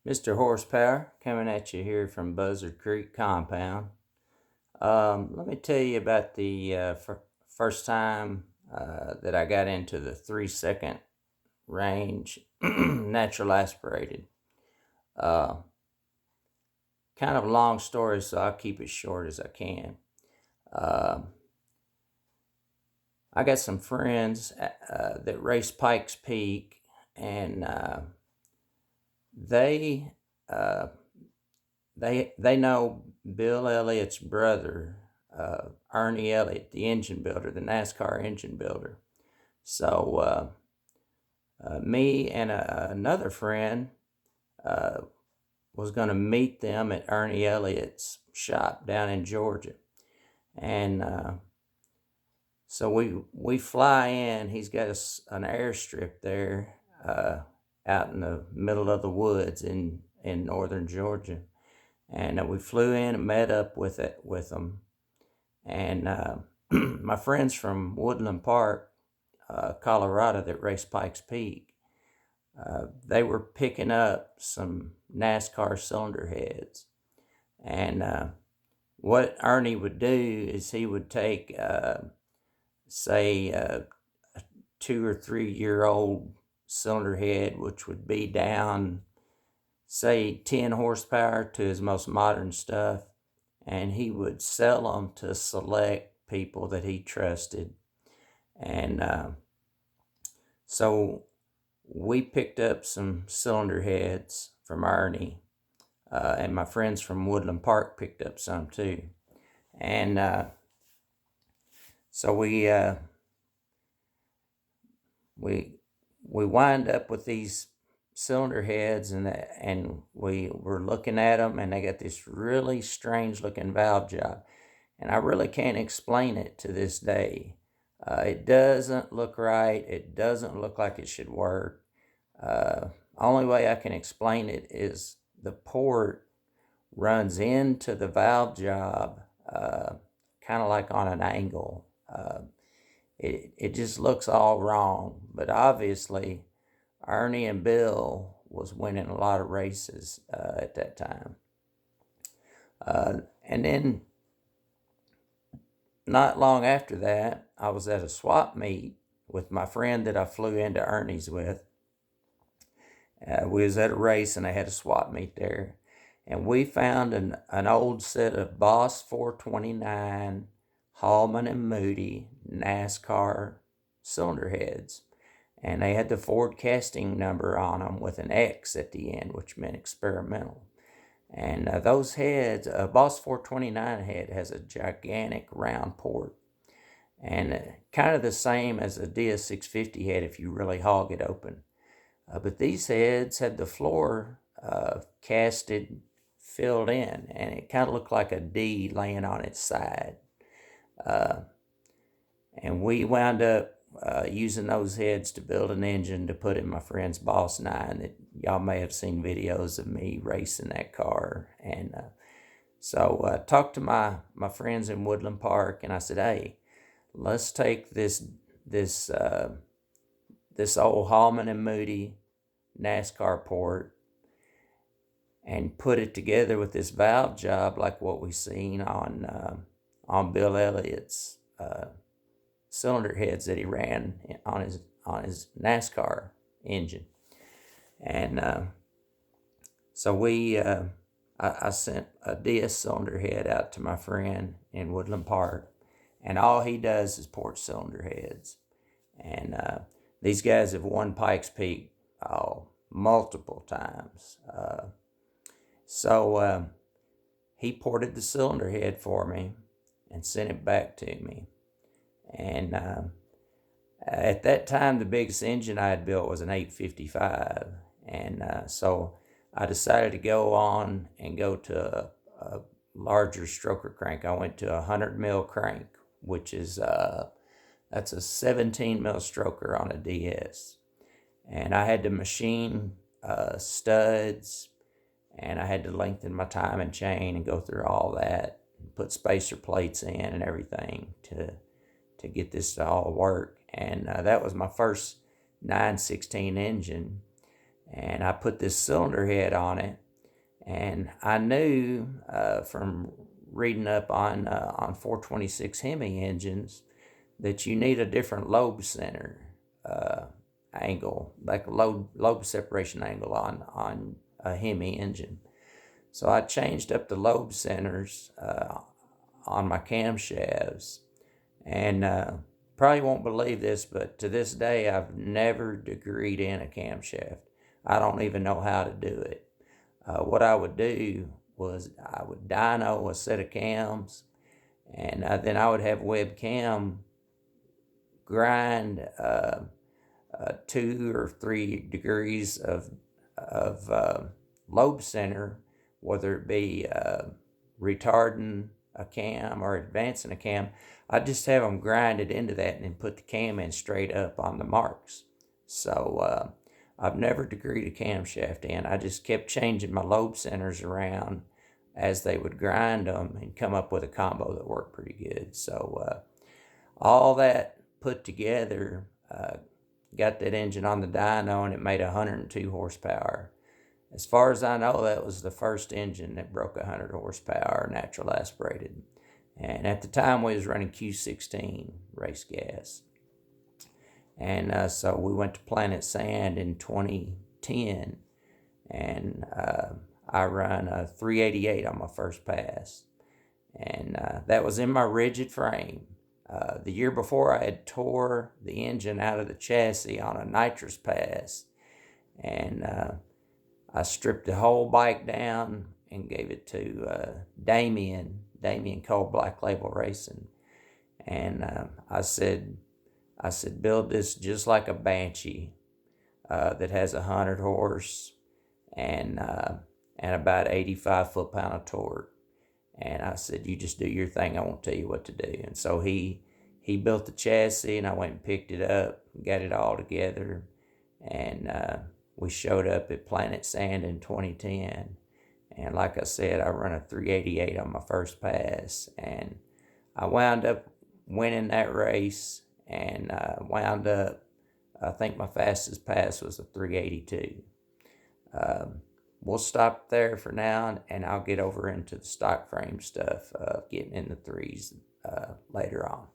Mr. Horsepower coming at you here from Buzzard Creek Compound. Let me tell you about the first time that I got into the 3 second range natural aspirated. Uh, Kind of a long story, so I'll keep it short as I can. Uh, I got some friends that race Pikes Peak, and they uh, they know Bill Elliott's brother, Ernie Elliott, the engine builder, the NASCAR engine builder. So me and another friend uh, was going to meet them at Ernie Elliott's shop down in Georgia, and so we fly in. He's got an airstrip there out in the middle of the woods in northern Georgia, and we flew in and met up with them. And my friends from Woodland Park, Colorado, that race Pikes Peak, they were picking up some NASCAR cylinder heads. And what Ernie would do is he would take, say, a 2 or 3 year old cylinder head, which would be down, say, 10 horsepower to his most modern stuff, and he would sell them to select people that he trusted. And so we picked up some cylinder heads from Ernie, and my friends from Woodland Park picked up some too. And so we wind up with these cylinder heads, and we were looking at them, and they got this really strange looking valve job, and I really can't explain it to this day. It doesn't look right. It doesn't look like it should work. Only way I can explain it is the port runs into the valve job, kind of like on an angle. It just looks all wrong. But obviously, Ernie and Bill was winning a lot of races at that time. And then not long after that, I was at a swap meet with my friend that I flew into Ernie's with. We was at a race and they had a swap meet there. And we found an old set of Boss 429 Hallman and Moody NASCAR cylinder heads. And they had the Ford casting number on them with an X at the end, which meant experimental. And those heads, a Boss 429 head has a gigantic round port. And kind of the same as a DS650 head if you really hog it open. But these heads had the floor casted, filled in, and it kind of looked like a D laying on its side. And we wound up using those heads to build an engine to put in my friend's Boss 9 that y'all may have seen videos of me racing that car. And so I talked to my friends in Woodland Park, and I said, hey, let's take this old Hallman and Moody NASCAR port and put it together with this valve job like what we seen on Bill Elliott's cylinder heads that he ran on his NASCAR engine. And so I sent a DS cylinder head out to my friend in Woodland Park, and all he does is port cylinder heads. And these guys have won Pikes Peak multiple times. So he ported the cylinder head for me and sent it back to me. And at that time, the biggest engine I had built was an 855. And so I decided to go on and go to a larger stroker crank. I went to a 100 mil crank, which is that's a 17 mil stroker on a DS. And I had to machine studs, and I had to lengthen my timing chain and go through all that, and put spacer plates in and everything to get this to all work. And that was my first 916 engine. and I put this cylinder head on it, and I knew from reading up on 426 Hemi engines that you need a different lobe center uh, angle, like a lobe separation angle on a Hemi engine. So I changed up the lobe centers on my camshafts, and probably won't believe this, but to this day I've never degreed in a camshaft. I don't even know how to do it. What I would do was I would dyno a set of cams, and then I would have webcam grind 2 or 3 degrees of lobe center, whether it be retarding a cam or advancing a cam. I just have them grinded into that and then put the cam in straight up on the marks. So I've never degreed a camshaft in. I just kept changing my lobe centers around as they would grind them and come up with a combo that worked pretty good. So all that put together, got that engine on the dyno, and it made 102 horsepower. As far as I know, that was the first engine that broke 100 horsepower natural aspirated. And at the time, we was running Q16 race gas. And so we went to Planet Sand in 2010, and I run a 388 on my first pass. And that was in my rigid frame. The year before, I had tore the engine out of the chassis on a nitrous pass, and I stripped the whole bike down and gave it to Damien Cole, Black Label Racing, and I said, build this just like a Banshee that has 100 horse and about 85 foot-pound of torque. And I said, you just do your thing. I won't tell you what to do. And so he built the chassis, and I went and picked it up, got it all together, and we showed up at Planet Sand in 2010. And like I said, I run a 388 on my first pass, and I wound up winning that race, and wound up, I think my fastest pass was a 382. We'll stop there for now, and I'll get over into the stock frame stuff, getting in the threes later on.